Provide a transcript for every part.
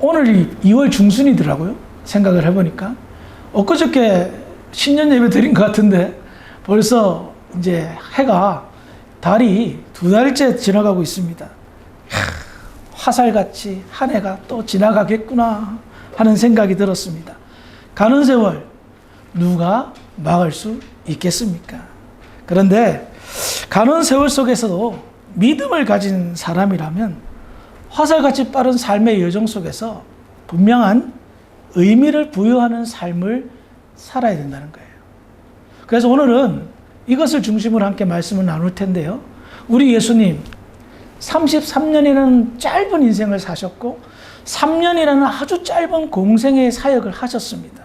오늘이 2월 중순이더라고요. 생각을 해보니까. 엊그저께 신년 예배 드린 것 같은데 벌써 이제 달이 2달째 지나가고 있습니다. 화살같이 한 해가 또 지나가겠구나 하는 생각이 들었습니다. 가는 세월 누가 막을 수 있겠습니까? 그런데 가는 세월 속에서도 믿음을 가진 사람이라면 화살같이 빠른 삶의 여정 속에서 분명한 의미를 부여하는 삶을 살아야 된다는 거예요. 그래서 오늘은 이것을 중심으로 함께 말씀을 나눌 텐데요. 우리 예수님 33년이라는 짧은 인생을 사셨고 3년이라는 아주 짧은 공생의 사역을 하셨습니다.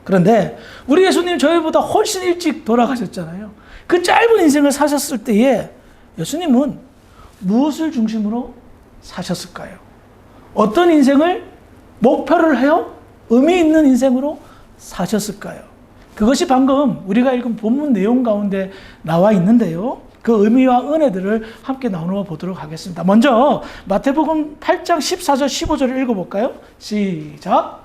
그런데 우리 예수님 저희보다 훨씬 일찍 돌아가셨잖아요. 그 짧은 인생을 사셨을 때에 예수님은 무엇을 중심으로 사셨을까요? 어떤 인생을 목표를 해요? 의미 있는 인생으로 사셨을까요? 그것이 방금 우리가 읽은 본문 내용 가운데 나와 있는데요. 그 의미와 은혜들을 함께 나누어 보도록 하겠습니다. 먼저 마태복음 8장 14절 15절을 읽어볼까요? 시작.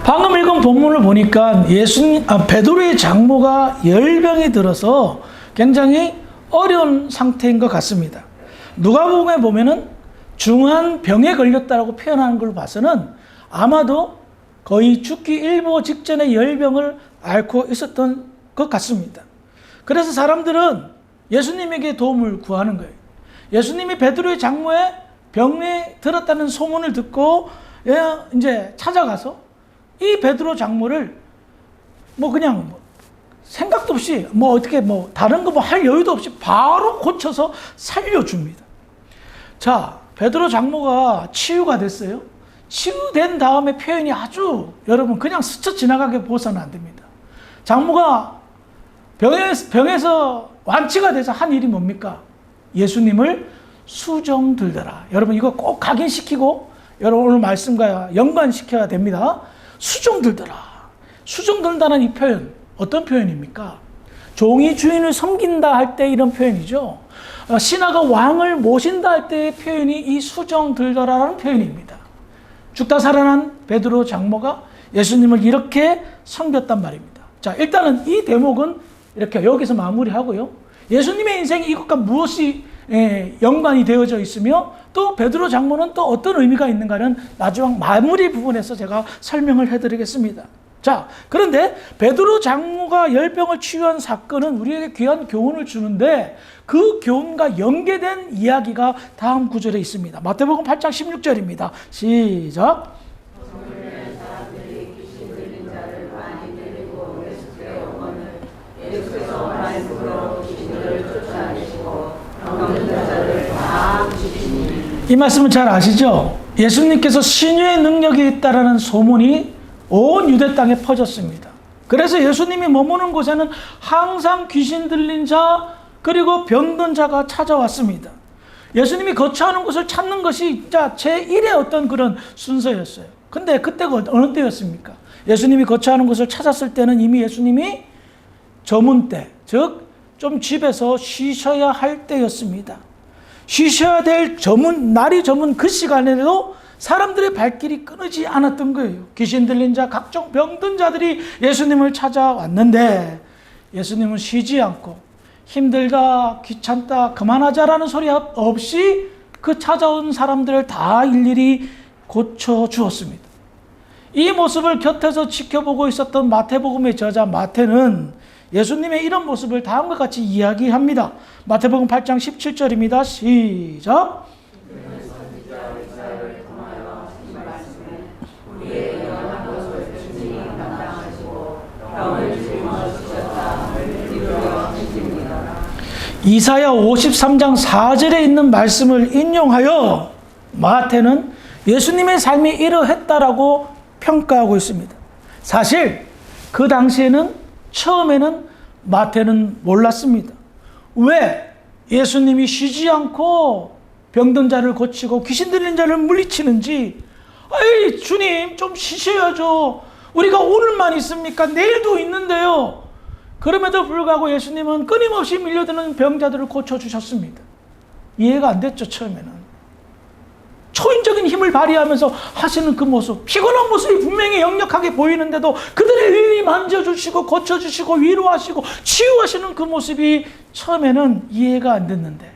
방금 읽은 본문을 보니까 베드로의 장모가 열병이 들어서 굉장히 어려운 상태인 것 같습니다. 누가복음에 보면은 중한 병에 걸렸다라고 표현하는 걸 봐서는 아마도 거의 죽기 일보 직전에 열병을 앓고 있었던 것 같습니다. 그래서 사람들은 예수님에게 도움을 구하는 거예요. 예수님이 베드로의 장모의 병에 들었다는 소문을 듣고 이제 찾아가서 이 베드로 장모를 그냥 생각도 없이 어떻게 다른 거 할 여유도 없이 바로 고쳐서 살려줍니다. 자, 베드로 장모가 치유가 됐어요. 치유된 다음에 표현이 아주 여러분 그냥 스쳐 지나가게 보서는 안 됩니다. 장모가 병에서 완치가 돼서 한 일이 뭡니까? 예수님을 수종 들더라. 여러분 이거 꼭 각인시키고 여러분 오늘 말씀과 연관시켜야 됩니다. 수종 들더라. 수종 들다는 이 표현 어떤 표현입니까? 종이 주인을 섬긴다 할 때 이런 표현이죠. 신하가 왕을 모신다 할 때의 표현이 이 수종 들더라라는 표현입니다. 죽다 살아난 베드로 장모가 예수님을 이렇게 섬겼단 말입니다. 자, 일단은 이 대목은 이렇게 여기서 마무리하고요. 예수님의 인생이 이것과 무엇이 연관이 되어져 있으며 또 베드로 장모는 또 어떤 의미가 있는가는 마지막 마무리 부분에서 제가 설명을 해드리겠습니다. 자, 그런데 베드로 장모가 열병을 치유한 사건은 우리에게 귀한 교훈을 주는데 그 교훈과 연계된 이야기가 다음 구절에 있습니다. 마태복음 8장 16절입니다. 시작. 이 말씀은 잘 아시죠? 예수님께서 신유의 능력이 있다라는 소문이 온 유대 땅에 퍼졌습니다. 그래서 예수님이 머무는 곳에는 항상 귀신 들린 자 그리고 병든 자가 찾아왔습니다. 예수님이 거처하는 곳을 찾는 것이 진짜 제1의 어떤 그런 순서였어요. 근데 그때가 어느 때였습니까? 예수님이 거처하는 곳을 찾았을 때는 이미 예수님이 저문 때, 즉 좀 집에서 쉬셔야 할 때였습니다. 쉬셔야 될 날이 저문 그 시간에도 사람들의 발길이 끊이지 않았던 거예요. 귀신 들린 자, 각종 병든 자들이 예수님을 찾아왔는데 예수님은 쉬지 않고 힘들다, 귀찮다, 그만하자라는 소리 없이 그 찾아온 사람들을 다 일일이 고쳐주었습니다. 이 모습을 곁에서 지켜보고 있었던 마태복음의 저자 마태는 예수님의 이런 모습을 다음과 같이 이야기합니다. 마태복음 8장 17절입니다. 시작. 이사야 53장 4절에 있는 말씀을 인용하여 마태는 예수님의 삶이 이러했다라고 평가하고 있습니다. 사실 그 당시에는 처음에는 마태는 몰랐습니다. 왜 예수님이 쉬지 않고 병든 자를 고치고 귀신 들린 자를 물리치는지 아이, 주님, 좀 쉬셔야죠. 우리가 오늘만 있습니까? 내일도 있는데요. 그럼에도 불구하고 예수님은 끊임없이 밀려드는 병자들을 고쳐주셨습니다. 이해가 안 됐죠, 처음에는. 초인적인 힘을 발휘하면서 하시는 그 모습, 피곤한 모습이 분명히 역력하게 보이는데도 그들의 의를 만져주시고 고쳐주시고 위로하시고 치유하시는 그 모습이 처음에는 이해가 안 됐는데,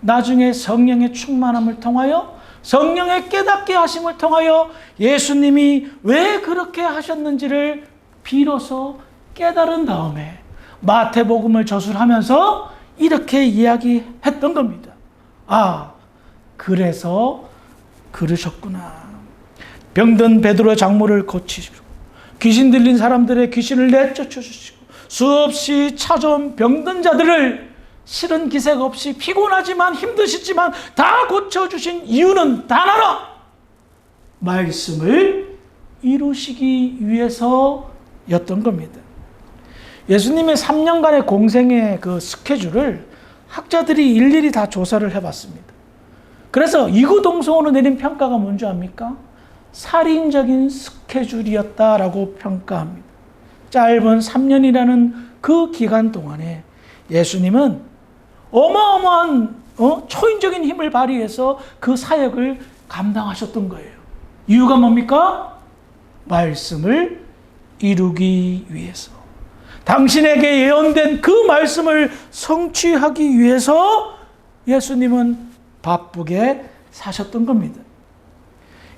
나중에 성령의 충만함을 통하여, 성령의 깨닫게 하심을 통하여 예수님이 왜 그렇게 하셨는지를 비로소 깨달은 다음에 마태복음을 저술하면서 이렇게 이야기했던 겁니다. 아, 그래서 그러셨구나. 병든 베드로 장모를 고치시고, 귀신 들린 사람들의 귀신을 내쫓아주시고, 수없이 찾아온 병든 자들을 실은 기색 없이 피곤하지만 힘드시지만 다 고쳐주신 이유는 단 하나, 말씀을 이루시기 위해서였던 겁니다. 예수님의 3년간의 공생의 그 스케줄을 학자들이 일일이 다 조사를 해봤습니다. 그래서 이구동성으로 내린 평가가 뭔지 압니까? 살인적인 스케줄이었다라고 평가합니다. 짧은 3년이라는 그 기간 동안에 예수님은 어마어마한 초인적인 힘을 발휘해서 그 사역을 감당하셨던 거예요. 이유가 뭡니까? 말씀을 이루기 위해서. 당신에게 예언된 그 말씀을 성취하기 위해서 예수님은 바쁘게 사셨던 겁니다.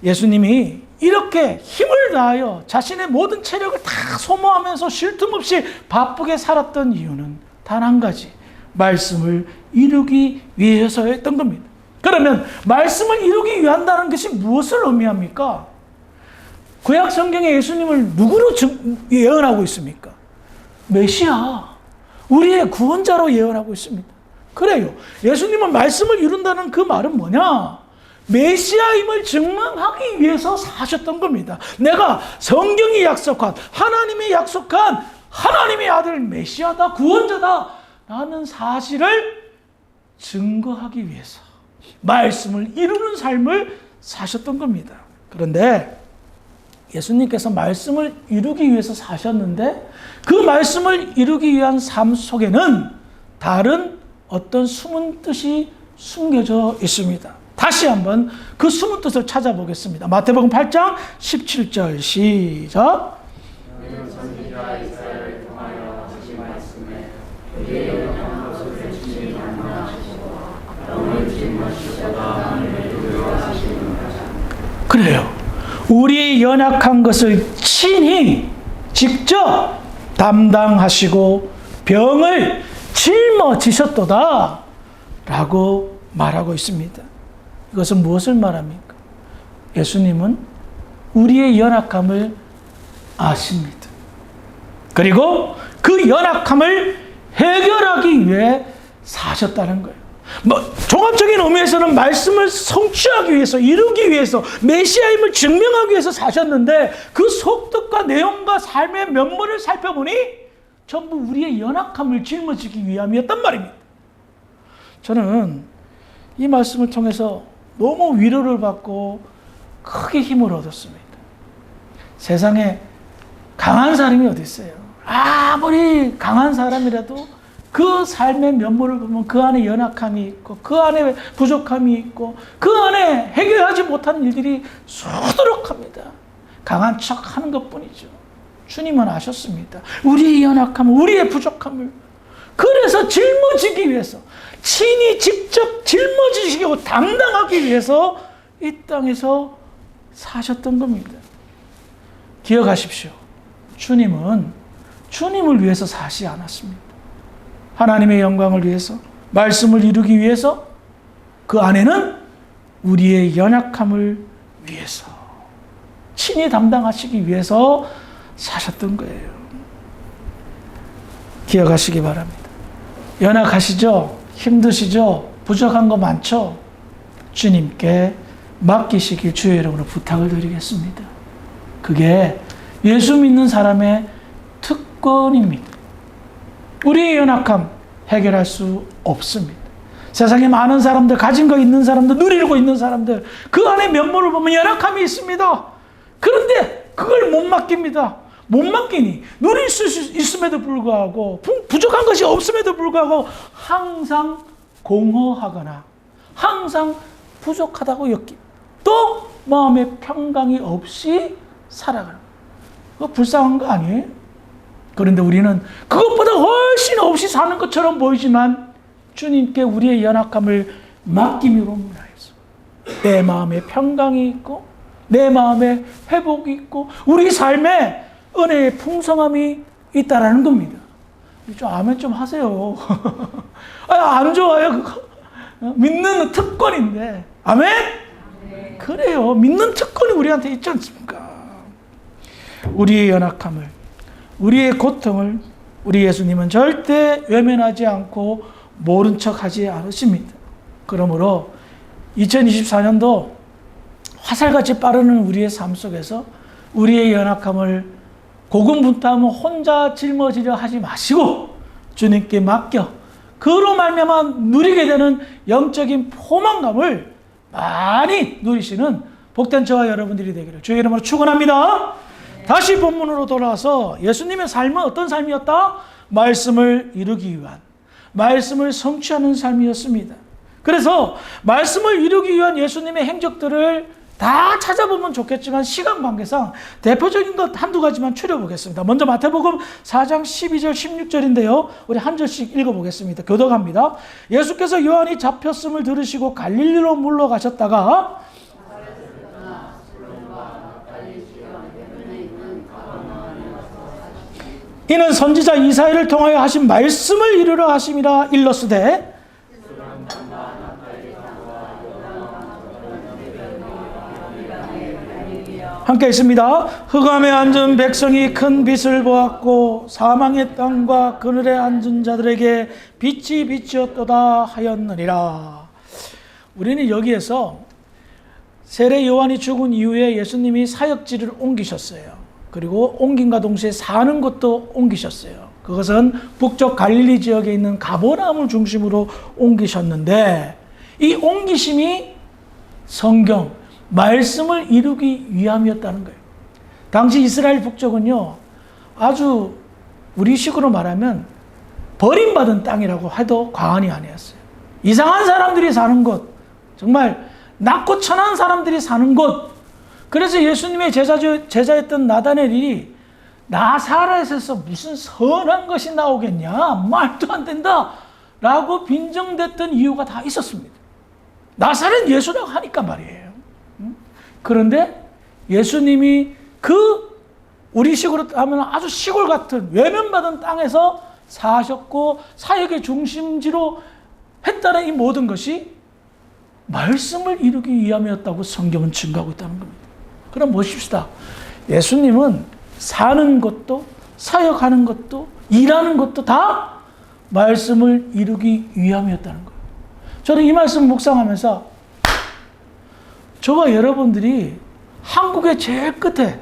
예수님이 이렇게 힘을 다하여 자신의 모든 체력을 다 소모하면서 쉴 틈 없이 바쁘게 살았던 이유는 단 한 가지, 말씀을 이루기 위해서였던 겁니다. 그러면 말씀을 이루기 위한다는 것이 무엇을 의미합니까? 구약 성경에 예수님을 누구로 예언하고 있습니까? 메시아, 우리의 구원자로 예언하고 있습니다. 그래요. 예수님은 말씀을 이룬다는 그 말은 뭐냐? 메시아임을 증명하기 위해서 사셨던 겁니다. 내가 성경이 약속한, 하나님이 약속한 하나님의 아들 메시아다, 구원자다 라는 사실을 증거하기 위해서 말씀을 이루는 삶을 사셨던 겁니다. 그런데 예수님께서 말씀을 이루기 위해서 사셨는데, 그 말씀을 이루기 위한 삶 속에는 다른 어떤 숨은 뜻이 숨겨져 있습니다. 다시 한번 그 숨은 뜻을 찾아보겠습니다. 마태복음 8장 17절 시작. 그래요. 우리 연약한 것을 친히 직접 담당하시고 병을 짊어지셨도다 라고 말하고 있습니다. 이것은 무엇을 말합니까? 예수님은 우리의 연약함을 아십니다. 그리고 그 연약함을 해결하기 위해 사셨다는 거예요. 종합적인 의미에서는 말씀을 성취하기 위해서, 이루기 위해서, 메시아임을 증명하기 위해서 사셨는데, 그 속뜻과 내용과 삶의 면모를 살펴보니 전부 우리의 연약함을 짊어지기 위함이었단 말입니다. 저는 이 말씀을 통해서 너무 위로를 받고 크게 힘을 얻었습니다. 세상에 강한 사람이 어디 있어요? 아무리 강한 사람이라도 그 삶의 면모를 보면 그 안에 연약함이 있고, 그 안에 부족함이 있고, 그 안에 해결하지 못하는 일들이 수두룩합니다. 강한 척 하는 것뿐이죠. 주님은 아셨습니다. 우리의 연약함, 우리의 부족함을. 그래서 짊어지기 위해서, 친히 직접 짊어지시고 담당하기 위해서 이 땅에서 사셨던 겁니다. 기억하십시오. 주님은 주님을 위해서 사시지 않았습니다. 하나님의 영광을 위해서, 말씀을 이루기 위해서, 그 안에는 우리의 연약함을 위해서, 친히 담당하시기 위해서 사셨던 거예요. 기억하시기 바랍니다. 연약하시죠? 힘드시죠? 부족한 거 많죠? 주님께 맡기시길 주의 이름으로 부탁을 드리겠습니다. 그게 예수 믿는 사람의 특권입니다. 우리의 연약함 해결할 수 없습니다. 세상에 많은 사람들, 가진 거 있는 사람들, 누리고 있는 사람들, 그 안에 면모를 보면 연약함이 있습니다. 그런데 그걸 못 맡깁니다. 못 맡기니 누릴 수 있음에도 불구하고, 부족한 것이 없음에도 불구하고 항상 공허하거나 항상 부족하다고 여기, 또 마음에 평강이 없이 살아가는, 그거 불쌍한 거 아니에요? 그런데 우리는 그것보다 훨씬 없이 사는 것처럼 보이지만 주님께 우리의 연약함을 맡김으로입니다. 내 마음에 평강이 있고 내 마음에 회복이 있고 우리 삶에 은혜의 풍성함이 있다라는 겁니다. 좀 아멘 좀 하세요. 안 좋아요 그거. 믿는 특권인데. 아멘? 그래요. 믿는 특권이 우리한테 있지 않습니까? 우리의 연약함을, 우리의 고통을 우리 예수님은 절대 외면하지 않고 모른 척하지 않으십니다. 그러므로 2024년도 화살같이 빠르는 우리의 삶 속에서 우리의 연약함을 고군분투하며 혼자 짊어지려 하지 마시고 주님께 맡겨 그로 말미암아 누리게 되는 영적인 포만감을 많이 누리시는 복된 저와 여러분들이 되기를 주의 이름으로 축원합니다. 다시 본문으로 돌아와서 예수님의 삶은 어떤 삶이었다? 말씀을 이루기 위한, 말씀을 성취하는 삶이었습니다. 그래서 말씀을 이루기 위한 예수님의 행적들을 다 찾아보면 좋겠지만 시간 관계상 대표적인 것 한두 가지만 추려보겠습니다. 먼저 마태복음 4장 12절 16절인데요. 우리 한 절씩 읽어보겠습니다. 교독합니다. 예수께서 요한이 잡혔음을 들으시고 갈릴리로 물러가셨다가 이는 선지자 이사야를 통하여 하신 말씀을 이루려 하심이라 일렀으되 함께 있습니다. 흑암에 앉은 백성이 큰 빛을 보았고 사망의 땅과 그늘에 앉은 자들에게 빛이 비치었도다 하였느니라. 우리는 여기에서 세례 요한이 죽은 이후에 예수님이 사역지를 옮기셨어요. 그리고 옮김과 동시에 사는 곳도 옮기셨어요. 그것은 북쪽 갈릴리 지역에 있는 가버나움을 중심으로 옮기셨는데 이 옮기심이 성경 말씀을 이루기 위함이었다는 거예요. 당시 이스라엘 북쪽은요, 아주 우리식으로 말하면 버림받은 땅이라고 해도 과언이 아니었어요. 이상한 사람들이 사는 곳, 정말 낮고 천한 사람들이 사는 곳. 그래서 예수님의 제자였던 나다넬이 나사렛에서 무슨 선한 것이 나오겠냐, 말도 안 된다 라고 빈정댔던 이유가 다 있었습니다. 나사렛 예수라고 하니까 말이에요. 그런데 예수님이 그 우리식으로 하면 아주 시골 같은 외면받은 땅에서 사셨고 사역의 중심지로 했다는 이 모든 것이 말씀을 이루기 위함이었다고 성경은 증거하고 있다는 겁니다. 그럼 보십시다. 예수님은 사는 것도 사역하는 것도 일하는 것도 다 말씀을 이루기 위함이었다는 거예요. 저는 이 말씀 묵상하면서 저와 여러분들이 한국의 제일 끝에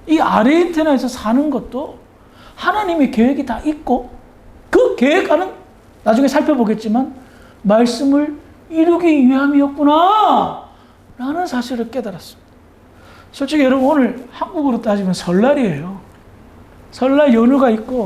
이 아르헨티나에서 사는 것도 하나님의 계획이 다 있고 그 계획과는 나중에 살펴보겠지만 말씀을 이루기 위함이었구나 라는 사실을 깨달았습니다. 솔직히 여러분 오늘 한국으로 따지면 설날이에요. 설날 연휴가 있고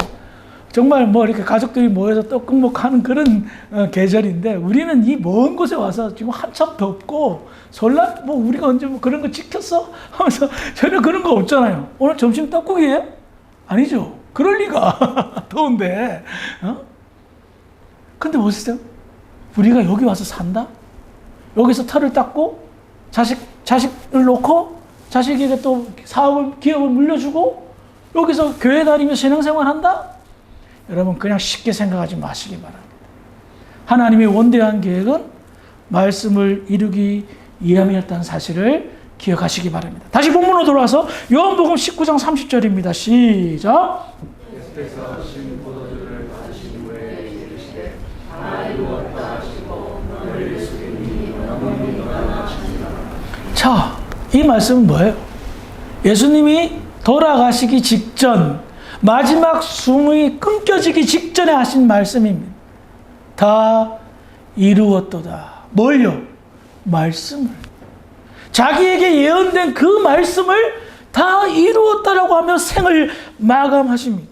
정말 뭐 이렇게 가족들이 모여서 떡국먹하는 그런 계절인데 우리는 이 먼 곳에 와서 지금 한참 덥고 설날 뭐 우리가 언제 뭐 그런 거 지켰어? 하면서 전혀 그런 거 없잖아요. 오늘 점심 떡국이에요? 아니죠. 그럴 리가. 더운데. 근데 보세요. 우리가 여기 와서 산다? 여기서 털을 닦고 자식을 놓고 자식에게 또 사업을 기업을 물려주고 여기서 교회 다니며 신앙생활 한다? 여러분 그냥 쉽게 생각하지 마시기 바랍니다. 하나님의 원대한 계획은 말씀을 이루기 위함이었다는 사실을 기억하시기 바랍니다. 다시 본문으로 돌아와서 요한복음 19장 30절입니다. 시작. 자, 이 말씀은 뭐예요? 예수님이 돌아가시기 직전 마지막 숨이 끊겨지기 직전에 하신 말씀입니다. 다 이루었도다. 뭘요? 말씀을. 자기에게 예언된 그 말씀을 다 이루었다라고 하며 생을 마감하십니다.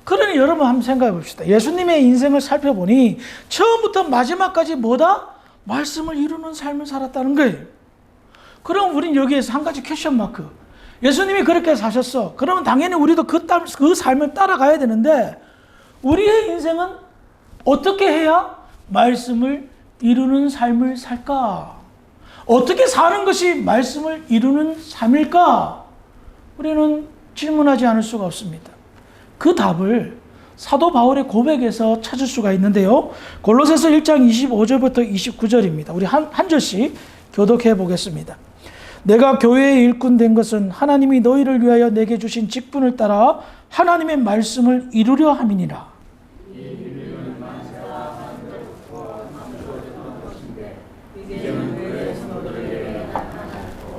그러니 여러분 한번 생각해 봅시다. 예수님의 인생을 살펴보니 처음부터 마지막까지 뭐다? 말씀을 이루는 삶을 살았다는 거예요. 그럼 우린 여기에서 한 가지 퀘션 마크. 예수님이 그렇게 사셨어. 그러면 당연히 우리도 그 삶을 따라가야 되는데 우리의 인생은 어떻게 해야 말씀을 이루는 삶을 살까? 어떻게 사는 것이 말씀을 이루는 삶일까? 우리는 질문하지 않을 수가 없습니다. 그 답을 사도 바울의 고백에서 찾을 수가 있는데요. 골로새서 1장 25절부터 29절입니다. 우리 한 절씩 교독해 보겠습니다. 내가 교회의 일꾼 된 것은 하나님이 너희를 위하여 내게 주신 직분을 따라 하나님의 말씀을 이루려 함이니라.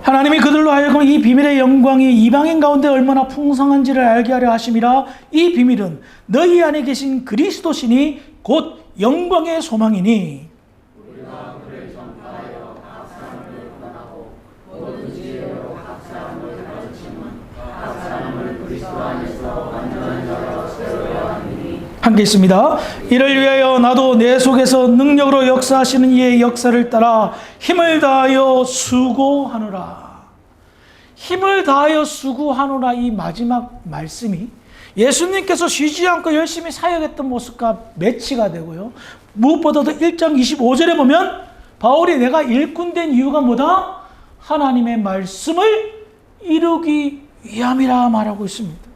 하나님이 그들로 하여금 이 비밀의 영광이 이방인 가운데 얼마나 풍성한지를 알게 하려 하심이라. 이 비밀은 너희 안에 계신 그리스도시니 곧 영광의 소망이니. 함께 있습니다. 이를 위하여 나도 내 속에서 능력으로 역사하시는 이의 역사를 따라 힘을 다하여 수고하노라. 힘을 다하여 수고하노라. 이 마지막 말씀이 예수님께서 쉬지 않고 열심히 사역했던 모습과 매치가 되고요. 무엇보다도 1장 25절에 보면 바울이 내가 일꾼 된 이유가 뭐다? 하나님의 말씀을 이루기 위함이라 말하고 있습니다.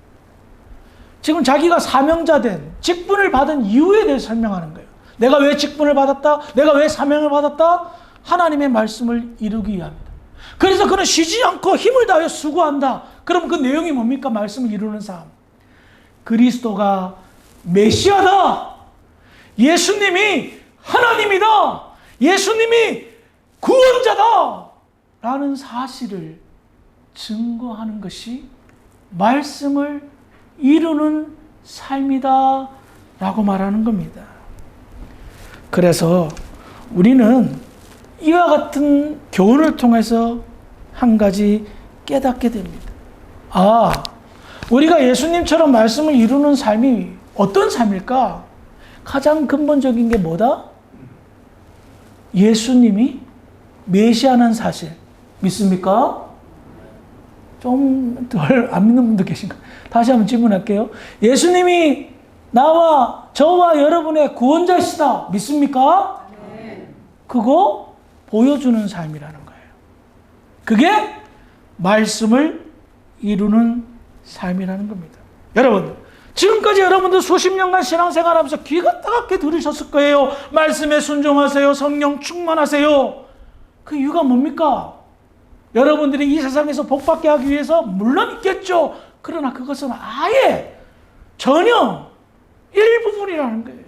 지금 자기가 사명자 된 직분을 받은 이유에 대해 설명하는 거예요. 내가 왜 직분을 받았다? 내가 왜 사명을 받았다? 하나님의 말씀을 이루기 위함이다. 그래서 그는 쉬지 않고 힘을 다하여 수고한다. 그럼 그 내용이 뭡니까? 말씀을 이루는 삶. 그리스도가 메시아다. 예수님이 하나님이다. 예수님이 구원자다. 라는 사실을 증거하는 것이 말씀을 이루는 삶이다 라고 말하는 겁니다. 그래서 우리는 이와 같은 교훈을 통해서 한 가지 깨닫게 됩니다. 우리가 예수님처럼 말씀을 이루는 삶이 어떤 삶일까? 가장 근본적인 게 뭐다? 예수님이 메시아라는 사실 믿습니까? 좀 덜 안 믿는 분도 계신가? 다시 한번 질문할게요. 예수님이 나와 저와 여러분의 구원자시다. 믿습니까? 네. 그거 보여주는 삶이라는 거예요. 그게 말씀을 이루는 삶이라는 겁니다. 여러분, 지금까지 여러분들 수십 년간 신앙생활하면서 귀가 따갑게 들으셨을 거예요. 말씀에 순종하세요. 성령 충만하세요. 그 이유가 뭡니까? 여러분들이 이 세상에서 복받게 하기 위해서 물론 있겠죠. 그러나 그것은 아예 전혀 일부분이라는 거예요.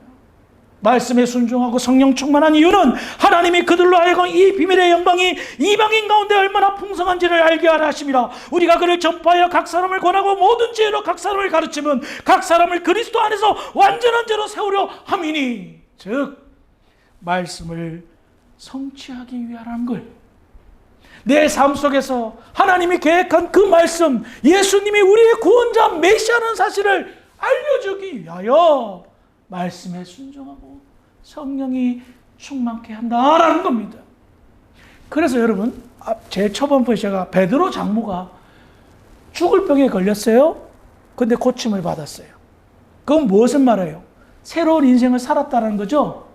말씀에 순종하고 성령 충만한 이유는 하나님이 그들로 하여금 이 비밀의 영광이 이방인 가운데 얼마나 풍성한지를 알게 하려 하심이라. 우리가 그를 전파하여 각 사람을 권하고 모든 지혜로 각 사람을 가르치면 각 사람을 그리스도 안에서 완전한 자로 세우려 함이니. 즉 말씀을 성취하기 위하라는 거예요. 내 삶 속에서 하나님이 계획한 그 말씀, 예수님이 우리의 구원자 메시아라는 사실을 알려주기 위하여 말씀에 순종하고 성령이 충만케 한다라는 겁니다. 그래서 여러분, 제일 초반부에 제가 베드로 장모가 죽을 병에 걸렸어요. 근데 고침을 받았어요. 그건 무엇을 말해요? 새로운 인생을 살았다는 거죠.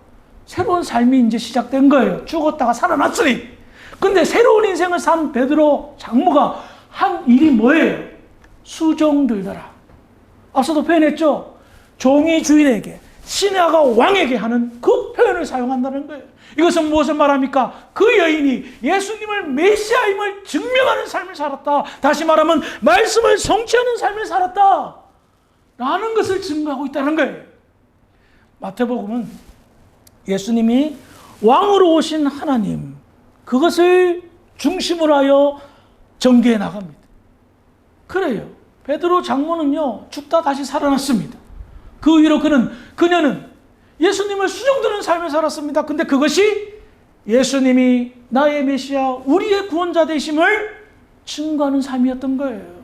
새로운 삶이 이제 시작된 거예요. 죽었다가 살아났으니. 근데 새로운 인생을 산 베드로 장모가 한 일이 뭐예요? 수종들더라. 앞서도 표현했죠. 종이 주인에게, 신하가 왕에게 하는 그 표현을 사용한다는 거예요. 이것은 무엇을 말합니까? 그 여인이 예수님을 메시아임을 증명하는 삶을 살았다. 다시 말하면 말씀을 성취하는 삶을 살았다 라는 것을 증거하고 있다는 거예요. 마태복음은 예수님이 왕으로 오신 하나님, 그것을 중심으로 하여 전개해 나갑니다. 그래요. 베드로 장모는요, 죽다 다시 살아났습니다. 그 위로 그녀는 예수님을 수종드는 삶을 살았습니다. 근데 그것이 예수님이 나의 메시아, 우리의 구원자 되심을 증거하는 삶이었던 거예요.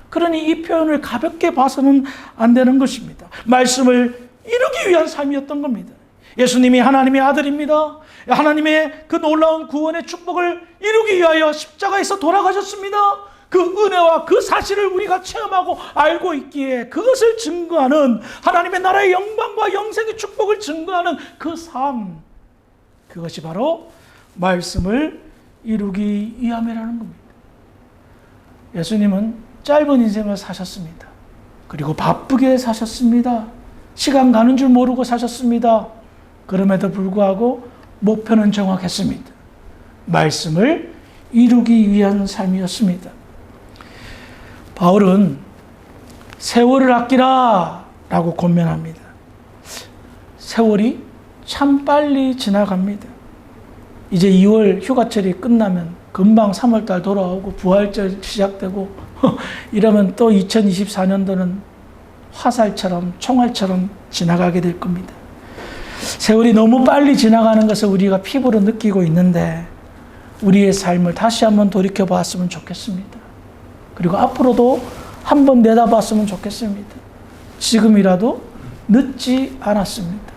그러니 이 표현을 가볍게 봐서는 안 되는 것입니다. 말씀을 이루기 위한 삶이었던 겁니다. 예수님이 하나님의 아들입니다. 하나님의 그 놀라운 구원의 축복을 이루기 위하여 십자가에서 돌아가셨습니다. 그 은혜와 그 사실을 우리가 체험하고 알고 있기에 그것을 증거하는, 하나님의 나라의 영광과 영생의 축복을 증거하는 그 삶, 그것이 바로 말씀을 이루기 위함이라는 겁니다. 예수님은 짧은 인생을 사셨습니다. 그리고 바쁘게 사셨습니다. 시간 가는 줄 모르고 사셨습니다. 그럼에도 불구하고 목표는 정확했습니다. 말씀을 이루기 위한 삶이었습니다. 바울은 세월을 아끼라 라고 권면합니다. 세월이 참 빨리 지나갑니다. 이제 2월 휴가철이 끝나면 금방 3월달 돌아오고 부활절 시작되고 이러면 또 2024년도는 화살처럼 총알처럼 지나가게 될 겁니다. 세월이 너무 빨리 지나가는 것을 우리가 피부로 느끼고 있는데 우리의 삶을 다시 한번 돌이켜 봤으면 좋겠습니다. 그리고 앞으로도 한번 내다봤으면 좋겠습니다. 지금이라도 늦지 않았습니다.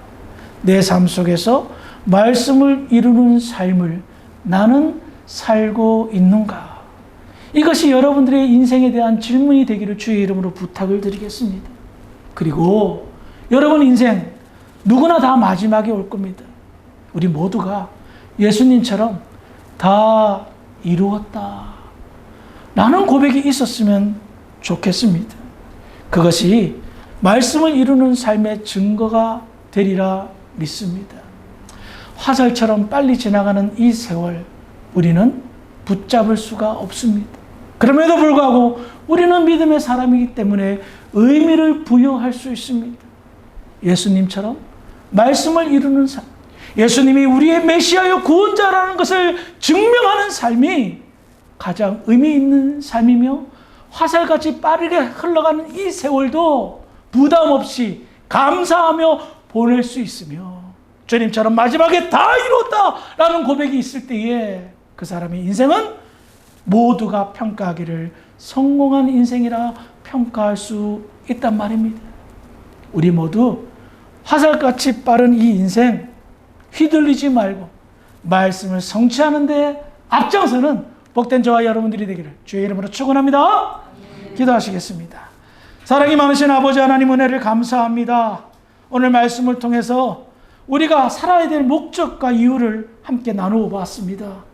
내 삶 속에서 말씀을 이루는 삶을 나는 살고 있는가? 이것이 여러분들의 인생에 대한 질문이 되기를 주의 이름으로 부탁을 드리겠습니다. 그리고 여러분 인생 누구나 다 마지막에 올 겁니다. 우리 모두가 예수님처럼 다 이루었다 라는 고백이 있었으면 좋겠습니다. 그것이 말씀을 이루는 삶의 증거가 되리라 믿습니다. 화살처럼 빨리 지나가는 이 세월, 우리는 붙잡을 수가 없습니다. 그럼에도 불구하고 우리는 믿음의 사람이기 때문에 의미를 부여할 수 있습니다. 예수님처럼 말씀을 이루는 삶, 예수님이 우리의 메시아여 구원자라는 것을 증명하는 삶이 가장 의미 있는 삶이며, 화살같이 빠르게 흘러가는 이 세월도 부담 없이 감사하며 보낼 수 있으며, 주님처럼 마지막에 다 이뤘다라는 고백이 있을 때에 그 사람의 인생은 모두가 평가하기를 성공한 인생이라 평가할 수 있단 말입니다. 우리 모두 화살같이 빠른 이 인생 휘둘리지 말고 말씀을 성취하는 데 앞장서는 복된 저와 여러분들이 되기를 주의 이름으로 축원합니다. 기도하시겠습니다. 사랑이 많으신 아버지 하나님, 은혜를 감사합니다. 오늘 말씀을 통해서 우리가 살아야 될 목적과 이유를 함께 나누어 봤습니다.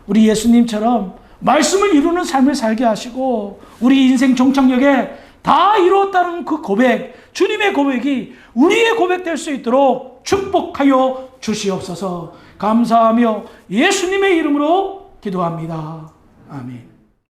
우리 예수님처럼 말씀을 이루는 삶을 살게 하시고 우리 인생 종착역에 다 이루었다는 그 고백, 주님의 고백이 우리의 고백 될 수 있도록 축복하여 주시옵소서. 감사하며 예수님의 이름으로 기도합니다. 아멘.